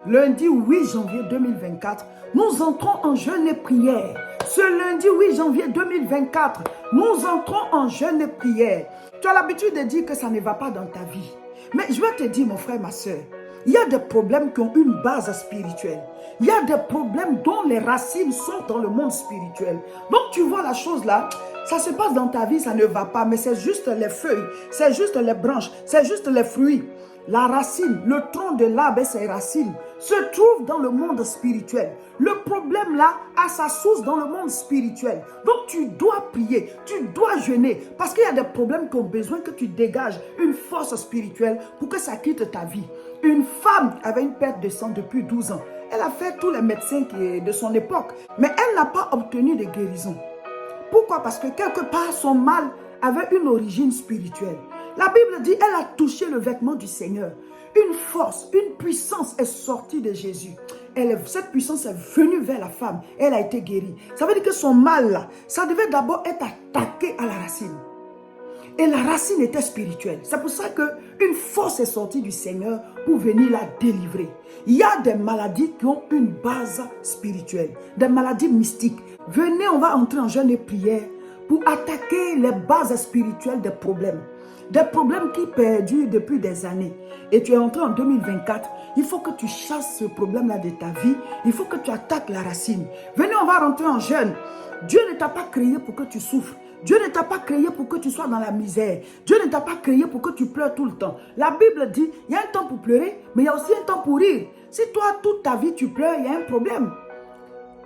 lundi 8 janvier 2024, nous entrons en jeûne et prière. Ce lundi 8 janvier 2024, nous entrons en jeûne et prière. Tu as l'habitude de dire que ça ne va pas dans ta vie. Mais je vais te dire, mon frère, ma soeur, il y a des problèmes qui ont une base spirituelle. Il y a des problèmes dont les racines sont dans le monde spirituel. Donc tu vois la chose là, ça se passe dans ta vie, ça ne va pas, mais c'est juste les feuilles, c'est juste les branches, c'est juste les fruits. La racine, le tronc de l'arbre et ses racines se trouvent dans le monde spirituel. Le problème là a sa source dans le monde spirituel. Donc tu dois prier, tu dois jeûner parce qu'il y a des problèmes qui ont besoin que tu dégages une force spirituelle pour que ça quitte ta vie. Une femme avait une perte de sang depuis 12 ans. Elle a fait tous les médecins de son époque, mais elle n'a pas obtenu de guérison. Pourquoi? Parce que quelque part son mal avait une origine spirituelle. La Bible dit, elle a touché le vêtement du Seigneur. Une force, une puissance est sortie de Jésus. Cette puissance est venue vers la femme. Elle a été guérie. Ça veut dire que son mal là, ça devait d'abord être attaqué à la racine. Et la racine était spirituelle. C'est pour ça qu'une force est sortie du Seigneur pour venir la délivrer. Il y a des maladies qui ont une base spirituelle, des maladies mystiques. Venez, on va entrer en jeûne et prière pour attaquer les bases spirituelles des problèmes. Des problèmes qui perdurent depuis des années. Et tu es entré en 2024, il faut que tu chasses ce problème-là de ta vie. Il faut que tu attaques la racine. Venez, on va rentrer en jeûne. Dieu ne t'a pas créé pour que tu souffres. Dieu ne t'a pas créé pour que tu sois dans la misère. Dieu ne t'a pas créé pour que tu pleures tout le temps. La Bible dit, il y a un temps pour pleurer, mais il y a aussi un temps pour rire. Si toi, toute ta vie, tu pleures, il y a un problème.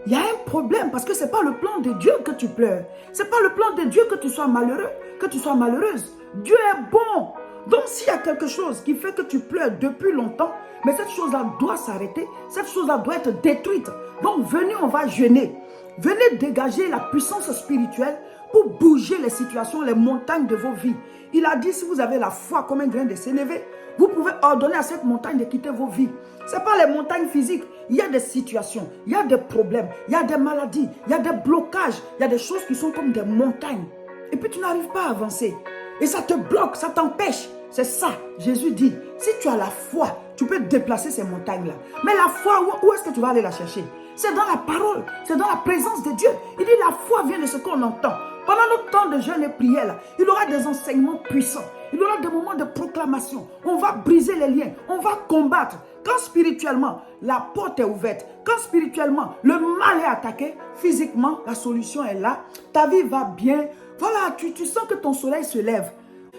Il y a un problème parce que ce n'est pas le plan de Dieu que tu pleures. Ce n'est pas le plan de Dieu que tu sois malheureux, que tu sois malheureuse. Dieu est bon. Donc s'il y a quelque chose qui fait que tu pleures depuis longtemps, mais cette chose-là doit s'arrêter, cette chose-là doit être détruite. Donc venez, on va jeûner. Venez dégager la puissance spirituelle pour bouger les situations, les montagnes de vos vies. Il a dit, si vous avez la foi comme un grain de sénévé, vous pouvez ordonner à cette montagne de quitter vos vies. Ce n'est pas les montagnes physiques. Il y a des situations, il y a des problèmes, il y a des maladies, il y a des blocages, il y a des choses qui sont comme des montagnes. Et puis tu n'arrives pas à avancer. Et ça te bloque, ça t'empêche. C'est ça, Jésus dit, si tu as la foi, tu peux déplacer ces montagnes-là. Mais la foi, où est-ce que tu vas aller la chercher? C'est dans la parole, c'est dans la présence de Dieu. Il dit, la foi vient de ce qu'on entend. Pendant notre temps de jeûne et prière, là, il y aura des enseignements puissants. Il y aura des moments de proclamation. On va briser les liens, on va combattre. Quand spirituellement, la porte est ouverte, quand spirituellement, le mal est attaqué, physiquement, la solution est là. Ta vie va bien. Voilà, tu sens que ton soleil se lève.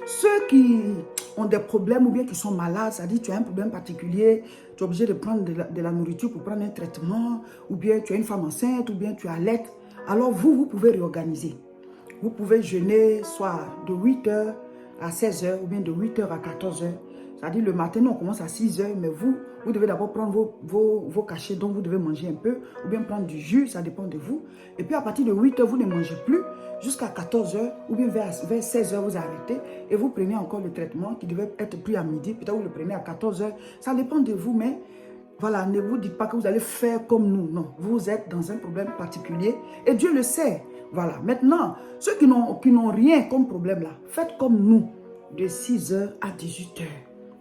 Ceux qui ont des problèmes ou bien qui sont malades, c'est-à-dire tu as un problème particulier, tu es obligé de prendre de la nourriture pour prendre un traitement, ou bien tu es une femme enceinte, ou bien tu allaites, alors vous pouvez réorganiser. Vous pouvez jeûner soit de 8h à 16h, ou bien de 8h à 14h. C'est-à-dire le matin, nous, on commence à 6h, mais vous devez d'abord prendre vos cachets, donc vous devez manger un peu, ou bien prendre du jus, ça dépend de vous. Et puis à partir de 8h, vous ne mangez plus, jusqu'à 14h, ou bien vers 16h, vous arrêtez, et vous prenez encore le traitement qui devait être pris à midi, peut-être vous le prenez à 14h, ça dépend de vous, mais voilà, ne vous dites pas que vous allez faire comme nous, non. Vous êtes dans un problème particulier, et Dieu le sait. Voilà, maintenant, ceux qui n'ont rien comme problème là, faites comme nous, de 6h à 18h.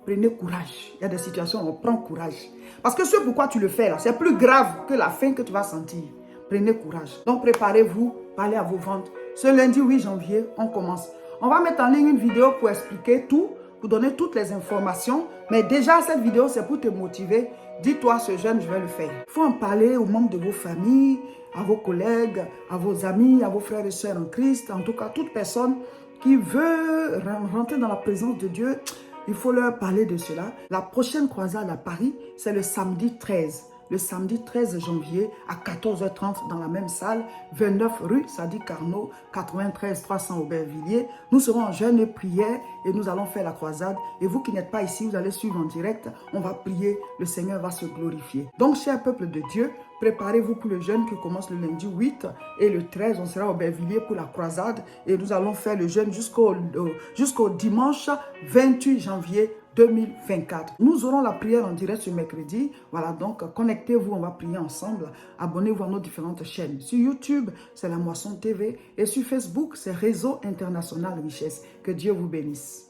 Prenez courage. Il y a des situations où on prend courage. Parce que ce pourquoi tu le fais là, c'est plus grave que la faim que tu vas sentir. Prenez courage. Donc préparez-vous, parlez à vos ventes. Ce lundi 8 janvier, on commence. On va mettre en ligne une vidéo pour expliquer tout, pour donner toutes les informations. Mais déjà, cette vidéo, c'est pour te motiver. Dis-toi, ce jeûne, je vais le faire. Il faut en parler aux membres de vos familles, à vos collègues, à vos amis, à vos frères et sœurs en Christ. En tout cas, toute personne qui veut rentrer dans la présence de Dieu, il faut leur parler de cela. La prochaine croisade à Paris, c'est le samedi 13. Le samedi 13 janvier à 14h30 dans la même salle, 29 rue Sadi Carnot, 93 300 Aubervilliers. Nous serons en jeûne et prière et nous allons faire la croisade. Et vous qui n'êtes pas ici, vous allez suivre en direct. On va prier, le Seigneur va se glorifier. Donc, cher peuple de Dieu, préparez-vous pour le jeûne qui commence le lundi 8 et le 13. On sera au Aubervilliers pour la croisade et nous allons faire le jeûne jusqu'au dimanche 28 janvier 2024. Nous aurons la prière en direct ce mercredi. Voilà, donc connectez-vous, on va prier ensemble. Abonnez-vous à nos différentes chaînes. Sur YouTube, c'est La Moisson TV et sur Facebook, c'est Réseau International Richesse. Que Dieu vous bénisse.